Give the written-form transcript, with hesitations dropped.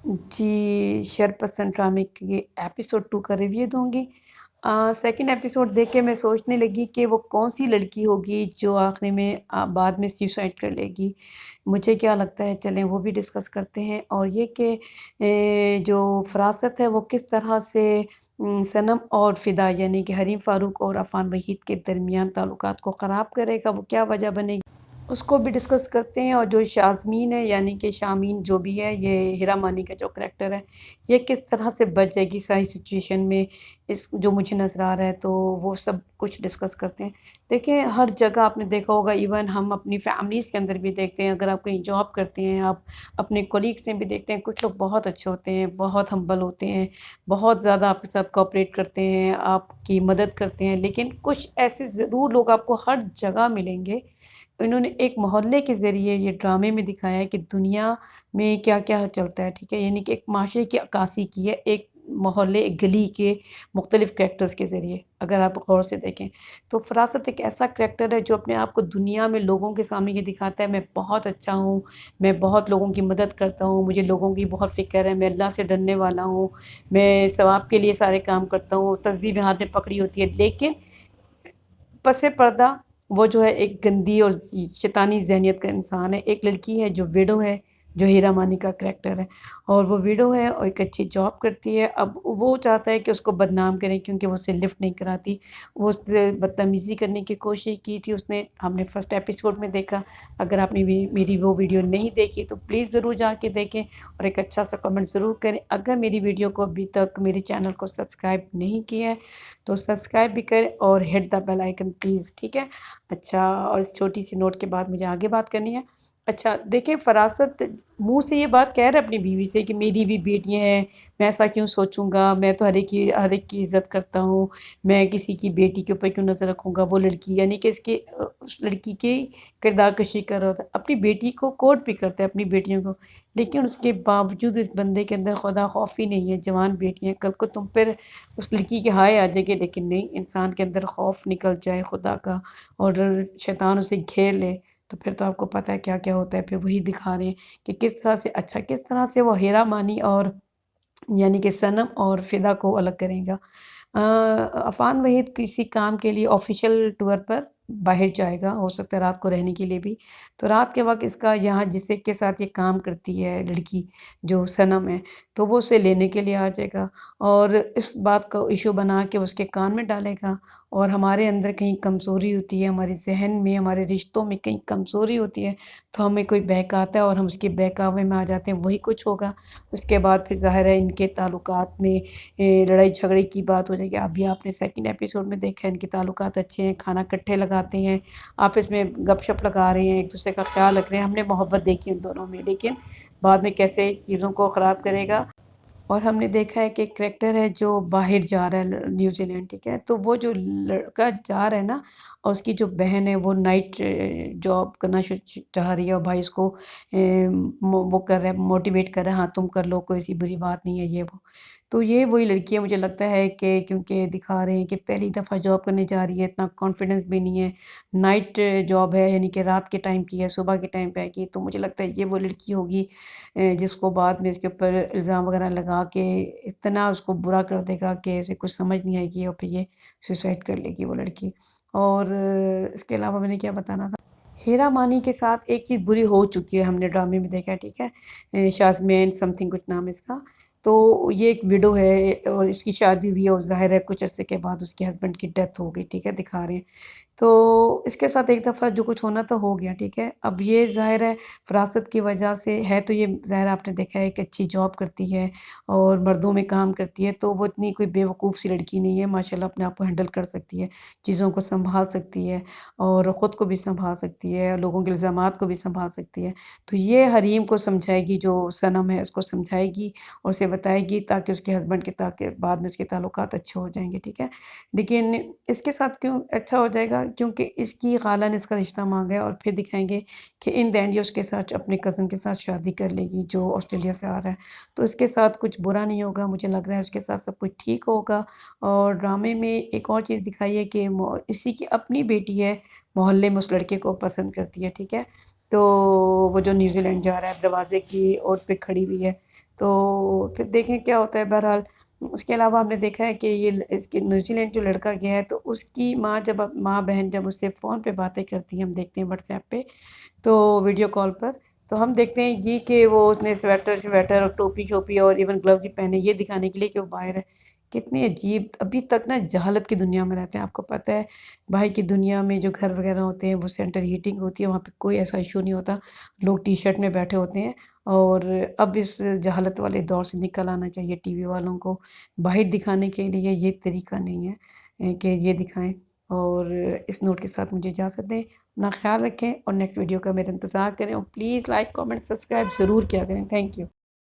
जी, शरपसंद ड्रामे के एपिसोड 2 का रिव्यू दूँगी। सेकंड एपिसोड देख के मैं सोचने लगी कि वो कौन-सी लड़की होगी जो आखिर में बाद में सुसाइड कर लेगी। मुझे क्या लगता है चलें वो भी डिस्कस करते हैं और ये कि जो फ़रासत है वो किस तरह से सनम और फ़िदा यानी कि हरीम फ़ारूक और अफ़ान वहीद के दरमियान ताल्लुकात को ख़राब करेगा, वो क्या वजह बनेगी? उसको भी डिस्कस करते हैं और जो शाज़मीन है यानी कि शामीन जो भी है, ये हिरा मानी का जो करैक्टर है, ये किस तरह से बच जाएगी सारी सिचुएशन में, इस जो मुझे नज़र आ रहा है, तो वो सब कुछ डिस्कस करते हैं। देखिए, हर जगह आपने देखा होगा, इवन हम अपनी फैमिलीज़ के अंदर भी देखते हैं, अगर आप कहीं जॉब करते हैं, आप अपने कोलीग्स में भी देखते हैं, कुछ लोग बहुत अच्छे होते हैं, बहुत हम्बल होते हैं, बहुत ज़्यादा आपके साथ कोऑपरेट करते हैं, आपकी मदद करते हैं, लेकिन कुछ ऐसे ज़रूर लोग आपको हर जगह मिलेंगे। इन्होंने एक मोहल्ले के ज़रिए ये ड्रामे में दिखाया है कि दुनिया में क्या-क्या चलता है, ठीक है? यानी कि एक माशरे की अक्कासी की है, एक मोहल्ले, एक गली के मुख्तलिफ़ कैरेक्टर्स के ज़रिए, अगर आप गौर से देखें। तो फ़रासत एक ऐसा करैक्टर है जो अपने आप को दुनिया में लोगों के सामने ये दिखाता है, मैं बहुत अच्छा हूँ, मैं बहुत लोगों की मदद करता हूँ, मुझे लोगों की बहुत फ़िक्र है, मैं अल्लाह से डरने वाला हूँ, मैं सवाब के लिए सारे काम करता हूँ, तस्बीह हाथ में पकड़ी होती है, लेकिन पसे पर्दा वो जो है एक गंदी और शैतानी ज़हनियत का इंसान है। एक लड़की है जो विडो है, जो हीरा मानी का करैक्टर है और वो विडो है और एक अच्छी जॉब करती है। अब वो चाहता है कि उसको बदनाम करें क्योंकि वो उसे लिफ्ट नहीं कराती। वो उससे बदतमीज़ी करने की कोशिश की थी उसने, हमने फर्स्ट एपिसोड में देखा। अगर आपने मेरी वो वीडियो नहीं देखी तो प्लीज़ ज़रूर जाके देखें और एक अच्छा-सा कमेंट ज़रूर करें। अगर मेरी वीडियो को अभी तक मेरे चैनल को सब्सक्राइब नहीं किया है तो सब्सक्राइब भी करें और hit the bell icon please, ठीक है? अच्छा, और इस छोटी-सी नोट के बाद मुझे आगे बात करनी है। अच्छा, देखिए फ़रासत मुँह से ये बात कह रहा है अपनी बीवी से कि मेरी भी बेटियाँ हैं, मैं ऐसा क्यों सोचूँगा? मैं तो हर एक की इज़्ज़त करता हूँ, मैं किसी की बेटी के ऊपर क्यों नज़र रखूँगा? वो लड़की यानी कि उस लड़की की किरदार कशी कर रहा होता है। अपनी बेटी को कोट भी करता है, अपनी बेटियों को, लेकिन उसके बावजूद इस बंदे के अंदर खुदा खौफ ही नहीं है, जवान बेटियाँ, कल को तुम पर उस लड़की के हाय आ जाएगी, लेकिन नहीं, इंसान के अंदर खौफ निकल जाए खुदा का और शैतान उसे घेर ले, तो फिर तो आपको पता है क्या-क्या होता है। फिर वही दिखा रहे हैं कि किस तरह से अच्छा किस तरह से वो हेरा मानी और यानी कि सनम और फ़िदा को अलग करेगा। अफ़ान वहीद किसी काम के लिए ऑफ़िशियल टूर पर बाहर जाएगा, हो सकता है रात को रहने के लिए भी। तो रात के वक़्त इसका यहाँ जिससे के साथ ये काम करती है लड़की, जो सनम है, तो वो उसे लेने के लिए आ जाएगा और इस बात को इश्यू बना के उसके कान में डालेगा और हमारे अंदर कहीं कमज़ोरी होती है, हमारे ज़हन में, हमारे रिश्तों में कहीं कमज़ोरी होती है, तो हमें कोई बहकाता है और हम उसके बहकावे में आ जाते हैं, वही कुछ होगा। उसके बाद फिर ज़ाहिर है इनके ताल्लुकात में लड़ाई झगड़े की बात हो जाएगी। अभी आपने सेकंड एपिसोड में देखा है इनके ताल्लुकात अच्छे हैं, खाना इकट्ठे लगाते हैं, आपस में गपशप लगा रहे हैं, एक-दूसरे का ख़्याल रख रहे हैं। हमने मोहब्बत देखी उन दोनों में, लेकिन बाद में कैसे चीज़ों को ख़राब करेगा। और हमने देखा है कि एक करैक्टर है जो बाहर जा रहा है न्यूज़ीलैंड, ठीक है? तो वो जो लड़का जा रहा है ना और उसकी जो बहन है वो नाइट जॉब करना चाह रही है और भाई उसको वो कर रहा है, मोटिवेट कर रहा है, हाँ तुम कर लो, कोई ऐसी बुरी बात नहीं है, ये वो। तो ये वही लड़की है, मुझे लगता है कि क्योंकि दिखा रहे हैं कि पहली दफ़ा जॉब करने जा रही है, इतना कॉन्फिडेंस भी नहीं है, नाइट जॉब है यानी कि रात के टाइम की है, सुबह के टाइम पे आएगी, तो मुझे लगता है ये वो लड़की होगी जिसको बाद में इसके ऊपर इल्ज़ाम वगैरह लगा के इतना उसको बुरा कर देगा कि उसे कुछ समझ नहीं आएगी और फिर ये सुसाइड कर लेगी वो लड़की। और इसके अलावा मैंने क्या बताना था? हीरा मानी के साथ एक चीज़ बुरी हो चुकी है, हमने ड्रामे में देखा है, ठीक है? शाज़मेन समथिंग कुछ नाम है इसका। तो ये एक विडो है और इसकी शादी हुई है और ज़ाहिर है कुछ अरसे के बाद उसके हस्बैंड की डेथ हो गई, ठीक है? दिखा रहे हैं। तो इसके साथ एक दफ़ा जो कुछ होना था हो गया, ठीक है? अब ये ज़ाहिर है फ़रासत की वजह से है, तो ये ज़ाहिर आपने देखा है कि अच्छी जॉब करती है और मर्दों में काम करती है, तो वो इतनी कोई बेवकूफ़ सी लड़की नहीं है, माशाल्लाह अपने आप को हैंडल कर सकती है, चीज़ों को सँभाल सकती है और ख़ुद को भी सँभाल सकती है, लोगों के इल्ज़ामात को भी सँभाल सकती है। तो ये हरीम को समझाएगी, जो सनम है उसको समझाएगी और उसे बताएगी ताकि उसके हस्बैंड के ताकि बाद में उसके ताल्लुकात अच्छे हो जाएँगे, ठीक है? लेकिन इसके साथ क्यों अच्छा हो जाएगा? क्योंकि इसकी ख़ाला ने इसका रिश्ता माँगा है और फिर दिखाएँगे कि इन द एंड ये उसके साथ अपने कज़न के साथ शादी कर लेगी जो ऑस्ट्रेलिया से आ रहा है। तो इसके साथ कुछ बुरा नहीं होगा, मुझे लग रहा है उसके साथ सब कुछ ठीक होगा। और ड्रामे में एक और चीज़ दिखाई है कि इसी की अपनी बेटी है, मोहल्ले में उस लड़के को पसंद करती है, ठीक है? तो वो जो न्यूज़ीलैंड जा रहा है दरवाज़े की ओर पे खड़ी हुई है, تو پھر دیکھیں کیا ہوتا ہے۔ بہرحال اس کے علاوہ ہم نے دیکھا ہے کہ یہ اس کے نیوزی لینڈ جو لڑکا گیا ہے تو اس کی ماں بہن جب اس سے فون پہ باتیں کرتی ہیں، ہم دیکھتے ہیں واٹس ایپ پہ، تو ویڈیو کال پر، تو ہم دیکھتے ہیں جی کہ وہ اس نے سویٹر اور ٹوپی شوپی اور ایون گلوز بھی پہنے، یہ دکھانے کے لیے کہ وہ باہر ہے۔ کتنی عجیب، ابھی تک نا جہالت کی دنیا میں رہتے ہیں۔ آپ کو پتہ ہے باہر کی دنیا میں جو گھر وغیرہ ہوتے ہیں وہ سینٹر ہیٹنگ ہوتی ہے، وہاں پہ کوئی ایسا ایشو نہیں ہوتا، لوگ ٹی شرٹ میں بیٹھے ہوتے ہیں۔ اور اب اس جہالت والے دور سے نکل آنا چاہیے ٹی وی والوں کو۔ باہر دکھانے کے لیے یہ طریقہ نہیں ہے کہ یہ دکھائیں۔ اور اس نوٹ کے ساتھ مجھے اجازت دیں، اپنا خیال رکھیں اور نیکسٹ ویڈیو کا میرا انتظار کریں، اور پلیز لائک کامنٹ سبسکرائب ضرور کیا کریں۔ Thank you.